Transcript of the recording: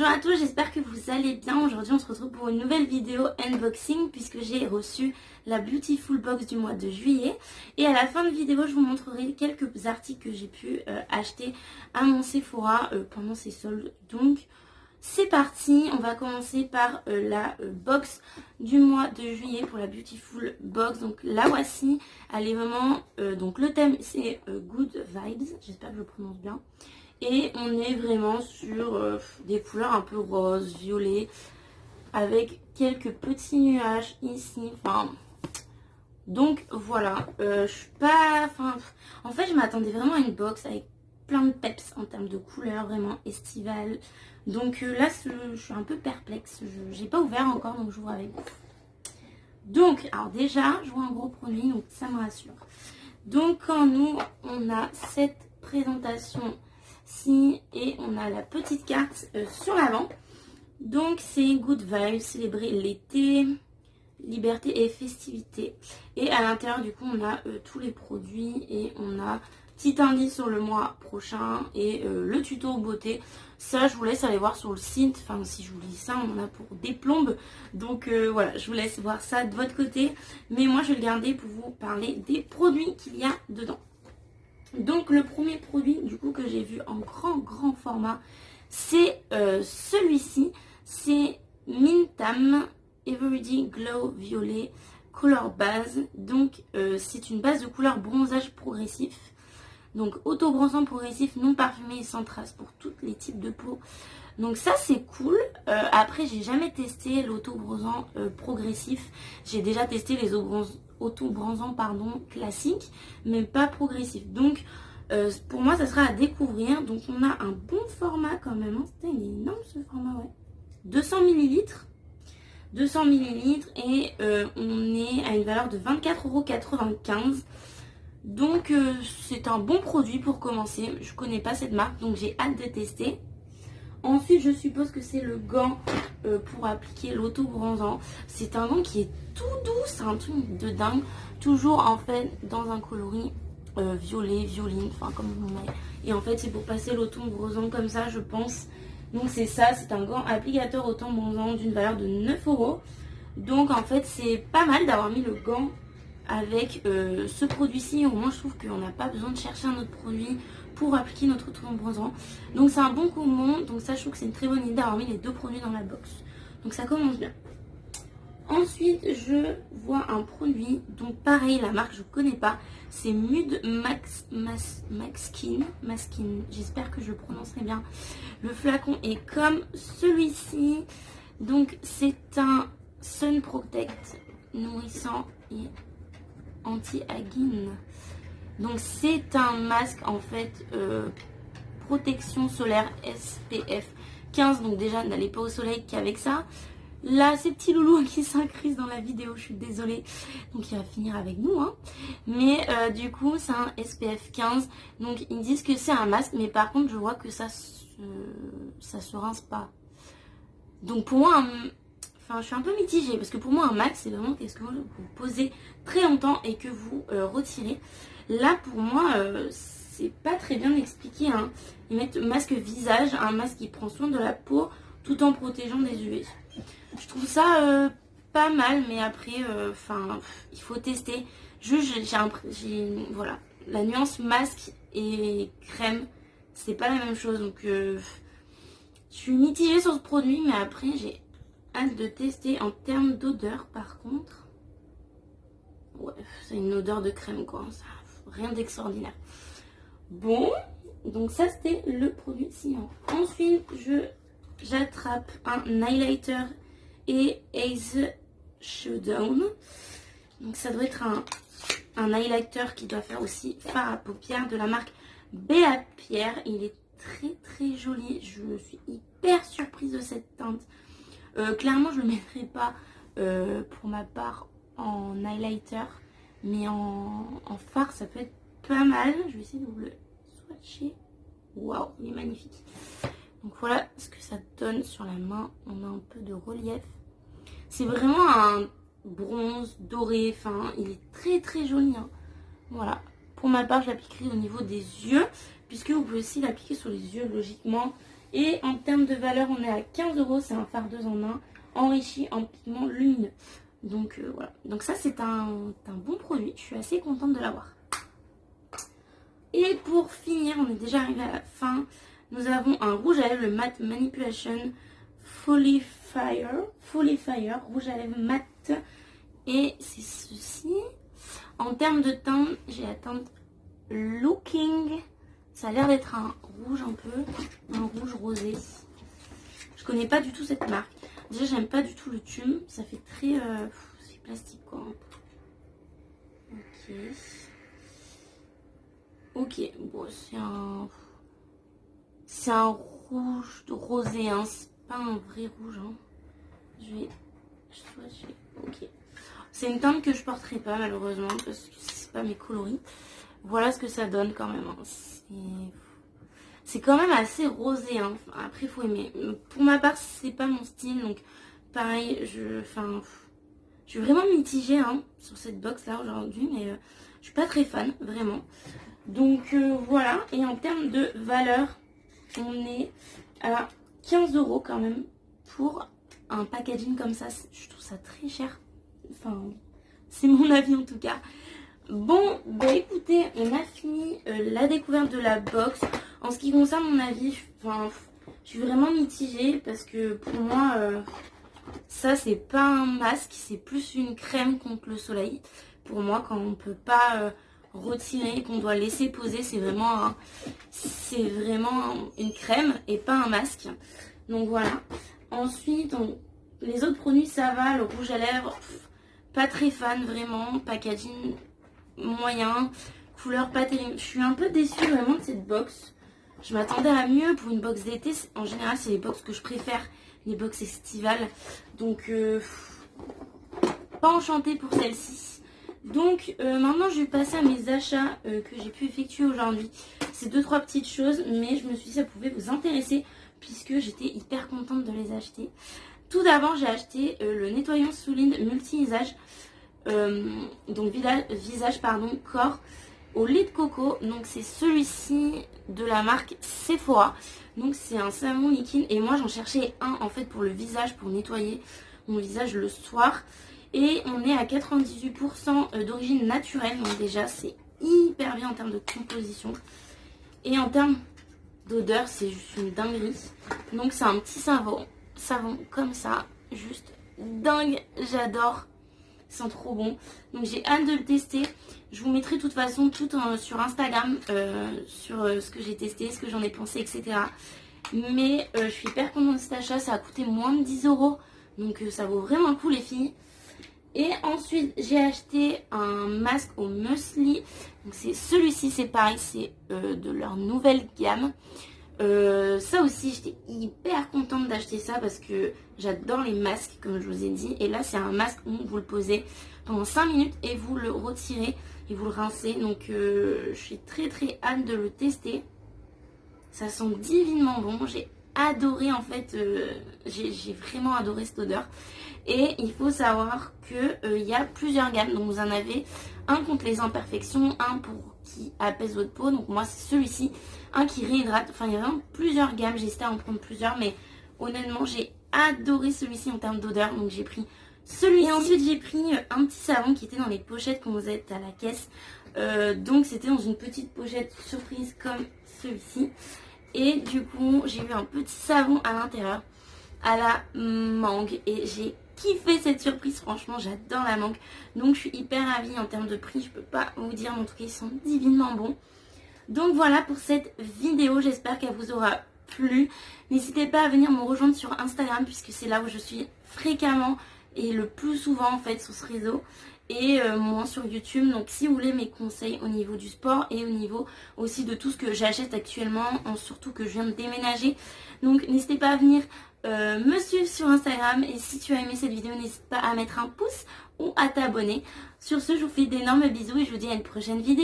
Bonjour à tous, j'espère que vous allez bien. Aujourd'hui on se retrouve pour une nouvelle vidéo unboxing puisque j'ai reçu la Beautiful Box du mois de juillet. Et à la fin de vidéo je vous montrerai quelques articles que j'ai pu acheter à mon Sephora pendant ces soldes. Donc c'est parti, on va commencer par la box du mois de juillet pour la Beautiful Box. Donc la voici, elle est vraiment, donc le thème c'est Good Vibes, j'espère que je le prononce bien. Et on est vraiment sur des couleurs un peu rose, violet, avec quelques petits nuages ici. Enfin, donc voilà, je suis pas... en fait, je m'attendais vraiment à une box avec plein de peps en termes de couleurs, vraiment estivales. Donc là, je suis un peu perplexe. J'ai pas ouvert encore, donc j'ouvre avec vous. Donc, alors déjà, je vois un gros produit, donc ça me rassure. Donc quand nous, on a cette présentation... et on a la petite carte sur l'avant. Donc c'est Good Vibes, célébrer l'été, liberté et festivité. Et à l'intérieur du coup on a tous les produits et on a petit indice sur le mois prochain et le tuto beauté. Ça je vous laisse aller voir sur le site. Enfin si je vous dis ça on en a pour des plombes. Donc voilà, je vous laisse voir ça de votre côté. Mais moi je vais le garder pour vous parler des produits qu'il y a dedans. Donc le premier produit du coup que j'ai vu en grand format, c'est celui-ci, c'est Mintam Everyday Glow Violet Color Base. Donc c'est une base de couleur bronzage progressif, donc auto-bronzant progressif, non parfumé et sans trace pour tous les types de peau. Donc ça c'est cool. Après j'ai jamais testé l'auto-bronzant progressif, j'ai déjà testé les auto-bronzants classiques, mais pas progressif. Donc pour moi ça sera à découvrir. Donc on a un bon format quand même, hein. C'était énorme ce format, ouais. 200 ml. 200 ml et on est à une valeur de 24,95 €. Donc c'est un bon produit pour commencer. Je connais pas cette marque donc j'ai hâte de tester. Ensuite, je suppose que c'est le gant pour appliquer l'auto-bronzant. C'est un gant qui est tout doux, c'est un truc de dingue. Toujours en fait dans un coloris violet, violine, enfin comme vous voulez. Et en fait, c'est pour passer l'auto-bronzant comme ça, je pense. Donc c'est ça, c'est un gant applicateur auto-bronzant d'une valeur de 9 €. Donc en fait, c'est pas mal d'avoir mis le gant avec ce produit-ci. Au moins, je trouve qu'on n'a pas besoin de chercher un autre produit pour appliquer notre auto-bronzant. Donc c'est un bon comment. Donc ça je trouve que c'est une très bonne idée d'avoir mis les deux produits dans la box. Donc ça commence bien. Ensuite je vois un produit. Donc pareil, la marque je connais pas. C'est Mude Maskin. J'espère que je le prononcerai bien. Le flacon est comme celui-ci. Donc c'est un Sun Protect nourrissant et anti-aguine. Donc c'est un masque en fait protection solaire SPF 15. Donc déjà n'allez pas au soleil qu'avec ça. Là ces petits loulous qui s'incrustent dans la vidéo, je suis désolée. Donc il va finir avec nous hein. Mais du coup c'est un SPF 15. Donc ils disent que c'est un masque. Mais par contre je vois que ça se rince pas. Donc pour moi je suis un peu mitigée parce que pour moi un masque c'est vraiment quelque chose que vous posez très longtemps et que vous retirez. Là pour moi c'est pas très bien expliqué hein. Ils mettent masque visage, un masque qui prend soin de la peau tout en protégeant des UV. Je trouve ça pas mal, mais après il faut tester. Juste voilà, la nuance masque et crème c'est pas la même chose. Donc je suis mitigée sur ce produit, mais après j'ai hâte de tester. En termes d'odeur par contre, ouais, c'est une odeur de crème quoi, ça, rien d'extraordinaire. Bon, donc ça c'était le produit suivant. Ensuite j'attrape un highlighter et Ace Showdown. Donc ça doit être un highlighter qui doit faire aussi fard à paupières de la marque Béa Pierre. Il est très joli, je suis hyper surprise de cette teinte. Clairement je le mettrai pas pour ma part en highlighter, mais en fard ça peut être pas mal. Je vais essayer de vous le swatcher. Waouh, il est magnifique. Donc voilà ce que ça donne sur la main. On a un peu de relief. C'est vraiment un bronze doré. Enfin, il est très joli hein. Voilà. Pour ma part, je l'appliquerai au niveau des yeux, puisque vous pouvez aussi l'appliquer sur les yeux logiquement. Et en termes de valeur, on est à 15 €. C'est un fard 2 en 1 enrichi en pigments lumineux. Donc voilà. Donc ça, c'est un bon produit. Je suis assez contente de l'avoir. Et pour finir, on est déjà arrivé à la fin. Nous avons un rouge à lèvres, le Matte Manipulation Fully Fire, rouge à lèvres mat. Et c'est ceci. En termes de teint, j'ai la teinte Looking. Ça a l'air d'être un rouge un peu, un rouge rosé. Je connais pas du tout cette marque. Déjà, j'aime pas du tout le tume. Ça fait très c'est plastique quoi. Ok. Ok, bon, c'est un rouge rosé, hein. C'est pas un vrai rouge, hein. Ok. C'est une teinte que je porterai pas malheureusement parce que c'est pas mes coloris. Voilà ce que ça donne quand même, hein. C'est quand même assez rosé, hein. Après, il faut aimer. Pour ma part, c'est pas mon style, donc pareil, je suis vraiment mitigée, hein, sur cette box là aujourd'hui, mais je suis pas très fan, vraiment. Donc voilà, et en termes de valeur, on est à 15 € quand même pour un packaging comme ça. Je trouve ça très cher. Enfin, c'est mon avis en tout cas. Bon, bah écoutez, on a fini la découverte de la box. En ce qui concerne mon avis, je suis vraiment mitigée parce que pour moi, ça c'est pas un masque, c'est plus une crème contre le soleil. Pour moi, quand on peut pas retirer, qu'on doit laisser poser, c'est vraiment une crème et pas un masque. Donc voilà. Ensuite, les autres produits ça va, le rouge à lèvres, pas très fan vraiment, packaging moyen, couleur pas terrible. Je suis un peu déçue vraiment de cette box. Je m'attendais à mieux pour une box d'été. En général, c'est les box que je préfère, les box estivales. Donc, pas enchantée pour celle-ci. Donc, maintenant, je vais passer à mes achats que j'ai pu effectuer aujourd'hui. C'est 2-3 petites choses, mais je me suis dit que ça pouvait vous intéresser puisque j'étais hyper contente de les acheter. Tout d'abord, j'ai acheté le nettoyant Soulin multi-visage. Donc visage corps au lait de coco. Donc c'est celui-ci de la marque Sephora. Donc c'est un savon liquide et moi j'en cherchais un en fait pour le visage, pour nettoyer mon visage le soir. Et on est à 98% d'origine naturelle, donc déjà c'est hyper bien en termes de composition. Et en termes d'odeur, c'est juste une dinguerie. Donc c'est un petit savon comme ça, juste dingue, j'adore. Ils sont trop bons. Donc j'ai hâte de le tester. Je vous mettrai de toute façon tout sur Instagram, sur ce que j'ai testé, ce que j'en ai pensé, etc. Mais je suis hyper contente de cet achat. Ça a coûté moins de 10 €. Donc ça vaut vraiment le coup les filles. Et ensuite j'ai acheté un masque au muesli. Donc c'est celui-ci, c'est pareil, c'est de leur nouvelle gamme. Ça aussi j'étais hyper contente d'acheter ça parce que j'adore les masques comme je vous ai dit. Et là c'est un masque où vous le posez pendant 5 minutes et vous le retirez et vous le rincez. Donc je suis très hâte de le tester. Ça sent divinement bon. J'ai adoré en fait, j'ai vraiment adoré cette odeur. Et il faut savoir que il y a plusieurs gammes. Donc vous en avez un contre les imperfections, un pour qui apaise votre peau. Donc moi c'est celui-ci, un qui réhydrate. Enfin il y a vraiment plusieurs gammes. J'ai essayé à en prendre plusieurs, mais honnêtement j'ai adoré celui-ci en termes d'odeur. Donc j'ai pris celui-ci. Et ensuite j'ai pris un petit savon qui était dans les pochettes quand vous êtes à la caisse. Donc c'était dans une petite pochette surprise comme celui-ci. Et du coup j'ai eu un petit savon à l'intérieur à la mangue et j'ai kiffé cette surprise. Franchement j'adore la mangue, donc je suis hyper ravie. En termes de prix je peux pas vous dire, mais en tout cas ils sont divinement bons. Donc voilà pour cette vidéo, j'espère qu'elle vous aura plu. N'hésitez pas à venir me rejoindre sur Instagram puisque c'est là où je suis fréquemment et le plus souvent en fait sur ce réseau, et moins sur YouTube. Donc si vous voulez mes conseils au niveau du sport et au niveau aussi de tout ce que j'achète actuellement, surtout que je viens de déménager, donc n'hésitez pas à venir me suivre sur Instagram. Et si tu as aimé cette vidéo, n'hésite pas à mettre un pouce ou à t'abonner. Sur ce, je vous fais d'énormes bisous et je vous dis à une prochaine vidéo.